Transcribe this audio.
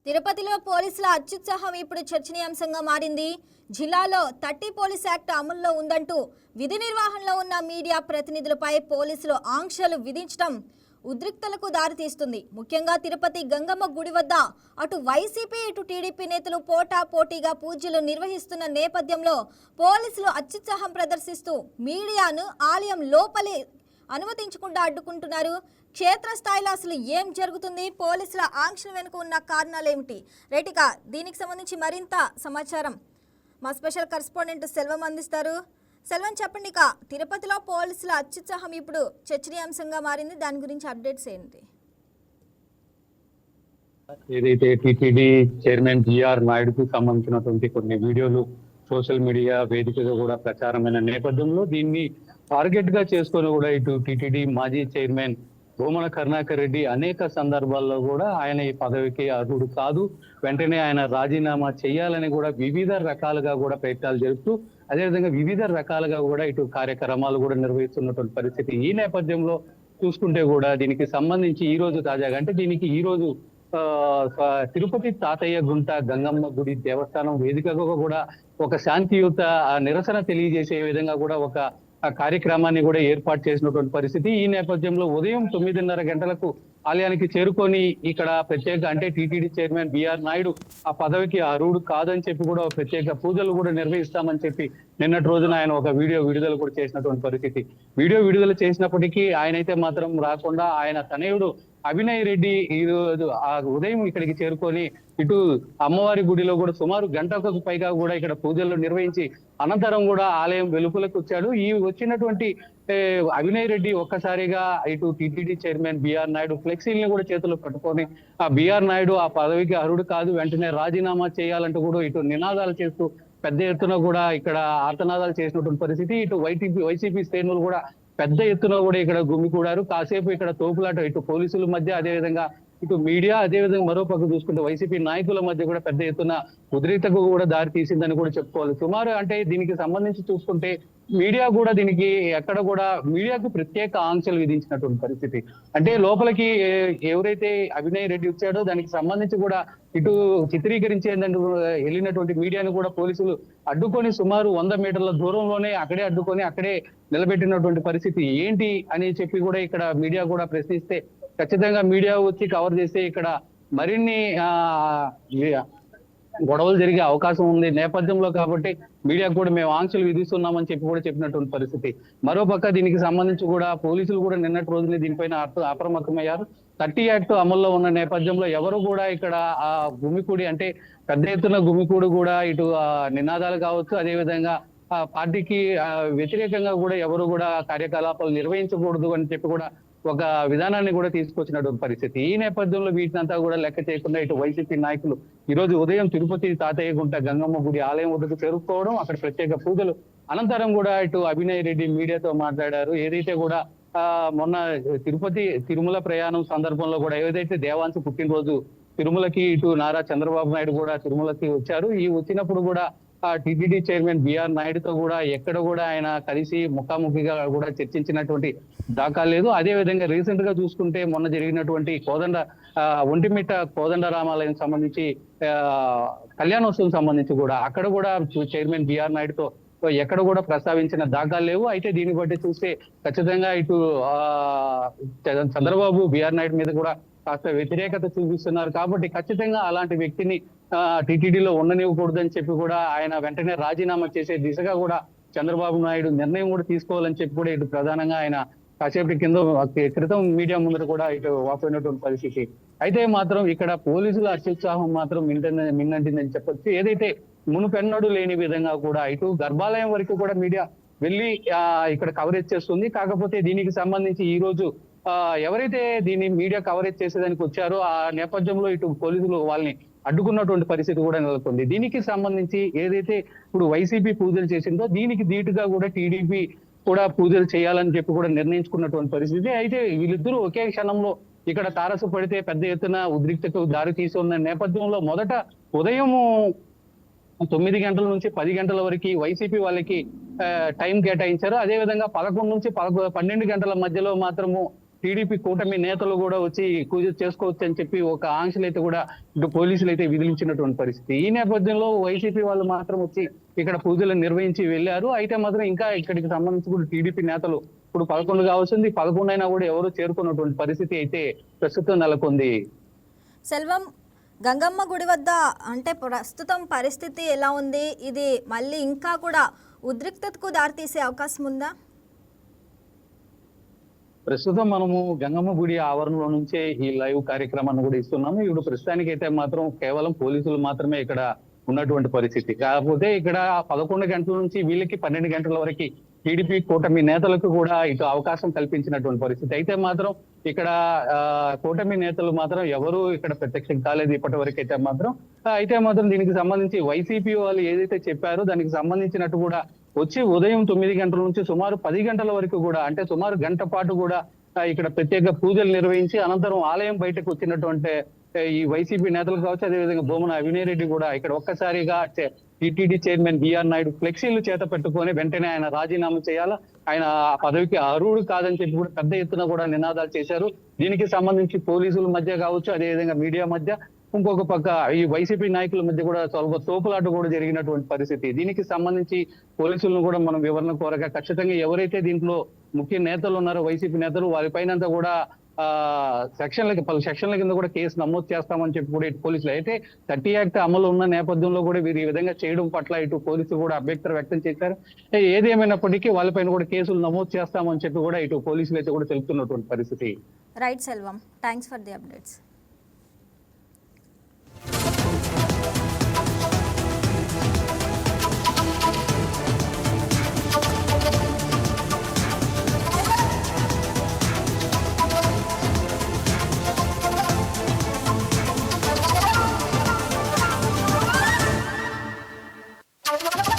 తిరుపతిలో పోలీసుల అత్యుత్సాహం ఇప్పుడు చర్చనీయాంశంగా మారింది. జిల్లాలో 30 పోలీస్ యాక్ట్ అమల్లో ఉందంటూ విధి నిర్వహణలో ఉన్న మీడియా ప్రతినిధులపై పోలీసులు ఆంక్షలు విధించడం ఉద్రిక్తలకు దారితీస్తుంది. ముఖ్యంగా తిరుపతి గంగమ్మ గుడి వద్ద అటు వైసీపీ ఇటు టీడీపీ నేతలు పోటాపోటీగా పూజలు నిర్వహిస్తున్న నేపథ్యంలో పోలీసులు అత్యుత్సాహం ప్రదర్శిస్తూ మీడియాను ఆలయం లోపలి అనుమతించకుండా అడ్డుకుంటున్నారు. క్షేత్రస్థాయిలో అసలు ఏం జరుగుతుంది, పోలీసుల ఆంక్షల వెనుక ఉన్న కారణాలు ఏమిటి? రైట్గా దీనికి సంబంధించి మరింత సమాచారం మా స్పెషల్ కరెస్పాండెంట్ సెల్వం అందిస్తారు. సెల్వం, చెప్పండి. ఇక తిరుపతిలో పోలీసుల అత్యుత్సాహం ఇప్పుడు చర్చనీయాంశంగా మారింది, దాని గురించి అప్డేట్స్ ఏంటి? ఏదైతే టిటిడి చైర్మన్ బిఆర్ నాయుడుకు సంబంధించినటువంటి కొన్ని వీడియోలు సోషల్ మీడియా వేదికగా కూడా ప్రచారమైన నేపథ్యంలో దీన్ని టార్గెట్ గా చేసుకొని కూడా ఇటు టిటిడి మాజీ చైర్మన్ భూమన కరుణాకర్ రెడ్డి అనేక సందర్భాల్లో కూడా ఆయన ఈ పదవికి అర్హుడు కాదు, వెంటనే ఆయన రాజీనామా చేయాలని కూడా వివిధ రకాలుగా కూడా ప్రయత్నాలు చేస్తూ అదేవిధంగా వివిధ రకాలుగా కూడా ఇటు కార్యక్రమాలు కూడా నిర్వహిస్తున్నటువంటి పరిస్థితి. ఈ నేపథ్యంలో చూసుకుంటే కూడా దీనికి సంబంధించి ఈ రోజు తాజాగా అంటే దీనికి ఈ రోజు తిరుపతి తాతయ్య గుంట గంగమ్మ గుడి దేవస్థానం వేదికగా కూడా ఒక శాంతియుత నిరసన తెలియజేసే విధంగా కూడా ఒక కార్యక్రమాన్ని కూడా ఏర్పాటు చేసినటువంటి పరిస్థితి. ఈ నేపథ్యంలో ఉదయం 9:30 గంటలకు ఆలయానికి చేరుకొని ఇక్కడ ప్రత్యేక అంటే టీటీడీ చైర్మన్ బిఆర్ నాయుడు ఆ పదవికి అర్హుడు కాదని చెప్పి కూడా ప్రత్యేక పూజలు కూడా నిర్వహిస్తామని చెప్పి నిన్నటి రోజున ఆయన ఒక వీడియో విడుదల కూడా చేసినటువంటి పరిస్థితి. వీడియో విడుదల చేసినప్పటికీ ఆయనైతే మాత్రం రాకుండా ఆయన తనయుడు అభినయ్ రెడ్డి ఈ రోజు ఆ ఉదయం ఇక్కడికి చేరుకొని ఇటు అమ్మవారి గుడిలో కూడా సుమారు గంటకు పైగా కూడా ఇక్కడ పూజలు నిర్వహించి అనంతరం కూడా ఆలయం వెలుపలకు వచ్చాడు. ఈ వచ్చినటువంటి అభినయ్ రెడ్డి ఒక్కసారిగా ఇటు టిటిడి చైర్మన్ బిఆర్ నాయుడు ఫ్లెక్సీని కూడా చేతుల్లో పట్టుకొని ఆ బిఆర్ నాయుడు ఆ పదవికి అర్హుడు కాదు, వెంటనే రాజీనామా చేయాలంటూ కూడా ఇటు నినాదాలు చేస్తూ పెద్ద ఎత్తున కూడా ఇక్కడ ఆర్తనాదాలు చేసినటువంటి పరిస్థితి. ఇటు వైసీపీ శ్రేణులు కూడా పెద్ద ఎత్తున కూడా ఇక్కడ గుమికూడారు. కాసేపు ఇక్కడ తోపులాట ఇటు పోలీసుల మధ్య అదేవిధంగా ఇటు మీడియా అదేవిధంగా మరో పక్క చూసుకుంటే వైసీపీ నాయకుల మధ్య కూడా పెద్ద ఎత్తున ఉద్రిక్తకు కూడా దారి తీసిందని కూడా చెప్పుకోవాలి. సుమారు అంటే దీనికి సంబంధించి చూసుకుంటే మీడియా కూడా దీనికి ఎక్కడ కూడా మీడియాకు ప్రత్యేక ఆంక్షలు విధించినటువంటి పరిస్థితి. అంటే లోపలికి ఎవరైతే అభినయ్ రెడ్డి వచ్చాడో దానికి సంబంధించి కూడా ఇటు చిత్రీకరించేందుకు వెళ్ళినటువంటి మీడియాను కూడా పోలీసులు అడ్డుకొని సుమారు 100 మీటర్ల దూరంలోనే అక్కడే అడ్డుకొని అక్కడే నిలబెట్టినటువంటి పరిస్థితి. ఏంటి అని చెప్పి కూడా ఇక్కడ మీడియా కూడా ప్రశ్నిస్తే ఖచ్చితంగా మీడియా వచ్చి కవర్ చేస్తే ఇక్కడ మరిన్ని గొడవలు జరిగే అవకాశం ఉంది నేపథ్యంలో కాబట్టి మీడియాకు కూడా మేము ఆంక్షలు విధిస్తున్నామని చెప్పి కూడా చెప్పినటువంటి పరిస్థితి. మరోపక్క దీనికి సంబంధించి కూడా పోలీసులు కూడా నిన్నటి రోజునే దీనిపైన అప్రమత్తమయ్యారు. 30 యాక్ట్ అమల్లో ఉన్న నేపథ్యంలో ఎవరు కూడా ఇక్కడ ఆ గుమికూడి అంటే పెద్ద ఎత్తున గుమికూడు కూడా ఇటు నినాదాలు కావచ్చు అదేవిధంగా ఆ పార్టీకి వ్యతిరేకంగా కూడా ఎవరు కూడా కార్యకలాపాలు నిర్వహించకూడదు అని చెప్పి కూడా ఒక విధానాన్ని కూడా తీసుకొచ్చినటువంటి పరిస్థితి. ఈ నేపథ్యంలో వీటినంతా కూడా లెక్క చేయకుండా ఇటు వైసీపీ నాయకులు ఈ రోజు ఉదయం తిరుపతి తాతయ్య గుంట గంగమ్మ గుడి ఆలయం వద్దకు చేరుకోవడం, అక్కడ ప్రత్యేక పూజలు అనంతరం కూడా ఇటు అభినయ్ రెడ్డి మీడియాతో మాట్లాడారు. ఏదైతే కూడా మొన్న తిరుమల ప్రయాణం సందర్భంలో కూడా ఏదైతే దేవాంశ పుట్టినరోజు తిరుమలకి ఇటు నారా చంద్రబాబు నాయుడు కూడా తిరుమలకి వచ్చారు. ఈ వచ్చినప్పుడు కూడా టిటిడి చైర్మన్ బిఆర్ నాయుడుతో కూడా ఎక్కడ కూడా ఆయన కలిసి ముఖాముఖిగా కూడా చర్చించినటువంటి దాఖలు లేదు. అదే విధంగా రీసెంట్ గా చూసుకుంటే మొన్న జరిగినటువంటి ఒంటిమిట్ట కోదండ రామాలయం సంబంధించి కళ్యాణోత్సవం సంబంధించి కూడా అక్కడ కూడా చైర్మన్ బిఆర్ నాయుడుతో ఎక్కడ కూడా ప్రస్తావించిన దాఖలు లేవు. అయితే దీన్ని బట్టి చూస్తే ఖచ్చితంగా ఇటు చంద్రబాబు బిఆర్ నాయుడు మీద కూడా కాస్త వ్యతిరేకత చూపిస్తున్నారు. కాబట్టి ఖచ్చితంగా అలాంటి వ్యక్తిని టిటిడిలో ఉండనివ్వకూడదని చెప్పి కూడా ఆయన వెంటనే రాజీనామా చేసే దిశగా కూడా చంద్రబాబు నాయుడు నిర్ణయం కూడా తీసుకోవాలని చెప్పి కూడా ఇటు ప్రధానంగా ఆయన కాసేపటి క్రితం మీడియా ముందర కూడా ఇటు వాపోయినటువంటి పరిస్థితి. అయితే మాత్రం ఇక్కడ పోలీసుల అత్యుత్సాహం మాత్రం మిన్నంటిందని చెప్పొచ్చు. ఏదైతే మునుపెన్నడూ లేని విధంగా కూడా ఇటు గర్భాలయం వరకు కూడా మీడియా వెళ్ళి ఇక్కడ కవరేజ్ చేస్తుంది. కాకపోతే దీనికి సంబంధించి ఈ రోజు ఎవరైతే దీన్ని మీడియా కవరేజ్ చేసేదానికి వచ్చారో ఆ నేపథ్యంలో ఇటు పోలీసులు వాళ్ళని అడ్డుకున్నటువంటి పరిస్థితి కూడా నెలకొంది. దీనికి సంబంధించి ఏదైతే ఇప్పుడు వైసీపీ పూజలు చేసిందో దీనికి ధీటుగా కూడా టీడీపీ కూడా పూజలు చేయాలని చెప్పి కూడా నిర్ణయించుకున్నటువంటి పరిస్థితి. అయితే వీళ్ళిద్దరూ ఒకే క్షణంలో ఇక్కడ తారసపడితే పెద్ద ఎత్తున ఉద్రిక్తకు దారి తీసుకున్న నేపథ్యంలో మొదట ఉదయం 9 గంటల నుంచి 10 గంటల వరకు వైసీపీ వాళ్ళకి టైం కేటాయించారు. అదేవిధంగా 11 నుంచి 12 గంటల మధ్యలో మాత్రము టీడీపీ కూటమి నేతలు కూడా వచ్చి పూజ చేసుకోవచ్చు అని చెప్పి ఒక ఆంక్షలు అయితే కూడా ఇటు పోలీసులు అయితే విధించినటువంటి పరిస్థితి. ఈ నేపథ్యంలో వైసీపీ వాళ్ళు మాత్రం వచ్చి ఇక్కడ పూజలు నిర్వహించి వెళ్ళారు. అయితే మాత్రం ఇంకా ఇక్కడికి సంబంధించి కూడా టీడీపీ నేతలు ఇప్పుడు 11 కావాల్సింది, 11 అయినా కూడా ఎవరు చేరుకున్నటువంటి పరిస్థితి అయితే ప్రస్తుతం నెలకొంది. సెల్వం, గంగమ్మ గుడి వద్ద అంటే ప్రస్తుతం పరిస్థితి ఎలా ఉంది? ఇది మళ్ళీ ఇంకా కూడా ఉద్రిక్తతకు దారితీసే అవకాశం ఉందా? ప్రస్తుతం మనము గంగమ్మ గుడి ఆవరణలో నుంచే ఈ లైవ్ కార్యక్రమాన్ని కూడా ఇస్తున్నాము. ఇప్పుడు ప్రస్తుతానికి అయితే మాత్రం కేవలం పోలీసులు మాత్రమే ఇక్కడ ఉన్నటువంటి పరిస్థితి. కాకపోతే ఇక్కడ 11 గంటల నుంచి వీళ్ళకి 12 గంటల వరకు టీడీపీ కూటమి నేతలకు కూడా ఇటు అవకాశం కల్పించినటువంటి పరిస్థితి. అయితే మాత్రం ఇక్కడ కూటమి నేతలు మాత్రం ఎవరు ఇక్కడ ప్రత్యక్షం కాలేదు ఇప్పటి వరకు అయితే మాత్రం. అయితే మాత్రం దీనికి సంబంధించి వైసీపీ వాళ్ళు ఏదైతే చెప్పారో దానికి సంబంధించినట్టు కూడా వచ్చి ఉదయం 9 గంటల నుంచి సుమారు 10 గంటల వరకు కూడా, అంటే సుమారు గంట పాటు కూడా ఇక్కడ ప్రత్యేక పూజలు నిర్వహించి అనంతరం ఆలయం బయటకు వచ్చినటువంటి ఈ వైసీపీ నేతలు కావచ్చు, అదేవిధంగా భూమన అవినయ్ రెడ్డి కూడా ఇక్కడ ఒక్కసారిగా టీటీడీ చైర్మన్ బిఆర్ నాయుడు ఫ్లెక్సీలు చేత పెట్టుకొని వెంటనే ఆయన రాజీనామా చేయాలా, ఆయన ఆ పదవికి అర్హుడు కాదని చెప్పి కూడా పెద్ద ఎత్తున కూడా నినాదాలు చేశారు. దీనికి సంబంధించి పోలీసుల మధ్య కావచ్చు, అదేవిధంగా మీడియా మధ్య, ఇంకొక పక్క ఈ వైసీపీ నాయకుల మధ్య కూడా చాలా తోపులాట కూడా జరిగినటువంటి పరిస్థితి. దీనికి సంబంధించి పోలీసులను కూడా మనం వివరణ కోరగా ఖచ్చితంగా ఎవరైతే దీంట్లో ముఖ్య నేతలు ఉన్నారో వైసీపీ నేతలు వారిపైన కూడా పలు సెక్షన్ల కింద కూడా కేసు నమోదు చేస్తామని చెప్పి కూడా ఇటు పోలీసులు అయితే 30 యాక్ట్ అమలు ఉన్న నేపథ్యంలో కూడా వీరు ఈ విధంగా చేయడం పట్ల ఇటు పోలీసులు కూడా అభ్యంతరం వ్యక్తం చేశారు. ఏదేమైనప్పటికీ వాళ్ళపైన కూడా కేసులు నమోదు చేస్తామని చెప్పి కూడా ఇటు పోలీసులు అయితే కూడా తెలుపుతున్నటువంటి పరిస్థితి. Right Selvam, thanks for the updates. Thank you.